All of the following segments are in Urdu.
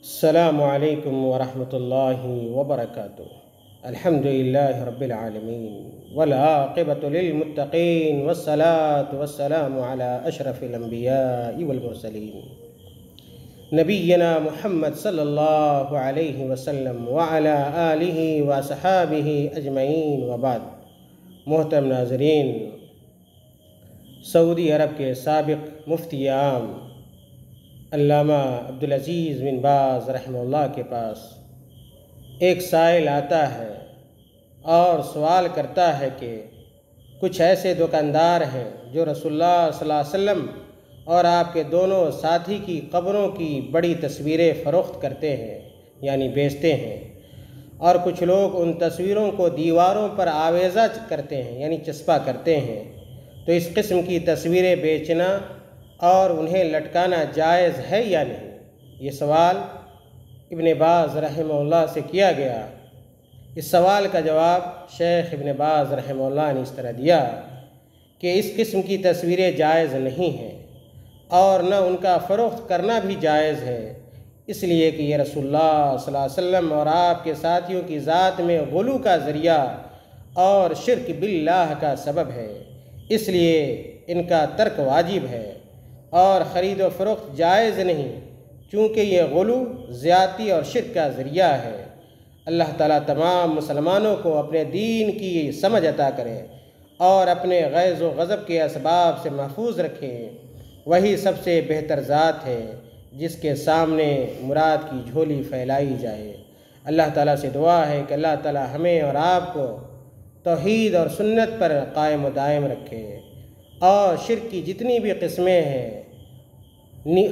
السلام علیکم ورحمۃ اللہ وبرکاتہ۔ الحمدللہ رب العالمین والعاقبۃ للمتقین والصلاة والسلام علی اشرف الانبیاء والمرسلین نبینا محمد صلی اللہ علیہ وسلم وعلی آلہ وصحابہ اجمعین وبعد۔ محترم ناظرین، سعودی عرب کے سابق مفتی عام علامہ عبدالعزیز بن باز رحمہ اللہ کے پاس ایک سائل آتا ہے اور سوال کرتا ہے کہ کچھ ایسے دکاندار ہیں جو رسول اللہ صلی اللہ علیہ وسلم اور آپ کے دونوں ساتھی کی قبروں کی بڑی تصویریں فروخت کرتے ہیں، یعنی بیچتے ہیں، اور کچھ لوگ ان تصویروں کو دیواروں پر آویزہ کرتے ہیں، یعنی چسپاں کرتے ہیں۔ تو اس قسم کی تصویریں بیچنا اور انہیں لٹکانا جائز ہے یا نہیں؟ یہ سوال ابن باز رحمہ اللہ سے کیا گیا۔ اس سوال کا جواب شیخ ابن باز رحمہ اللہ نے اس طرح دیا کہ اس قسم کی تصویریں جائز نہیں ہیں اور نہ ان کا فروخت کرنا بھی جائز ہے، اس لیے کہ یہ رسول اللہ صلی اللہ علیہ وسلم اور آپ کے ساتھیوں کی ذات میں غلو کا ذریعہ اور شرک باللہ کا سبب ہے، اس لیے ان کا ترک واجب ہے اور خرید و فروخت جائز نہیں، چونکہ یہ غلو، زیادتی اور شرک کا ذریعہ ہے۔ اللہ تعالیٰ تمام مسلمانوں کو اپنے دین کی سمجھ عطا کرے اور اپنے غیظ و غضب کے اسباب سے محفوظ رکھے۔ وہی سب سے بہتر ذات ہے جس کے سامنے مراد کی جھولی پھیلائی جائے۔ اللہ تعالیٰ سے دعا ہے کہ اللہ تعالیٰ ہمیں اور آپ کو توحید اور سنت پر قائم و دائم رکھے اور شرک کی جتنی بھی قسمیں ہیں،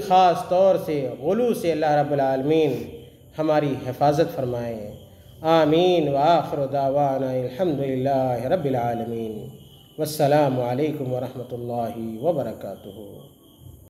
خاص طور سے غلو سے اللہ رب العالمین ہماری حفاظت فرمائے۔ آمین وآخر دعوانا الحمدللہ رب العالمین۔ والسلام علیکم ورحمۃ اللہ وبرکاتہ۔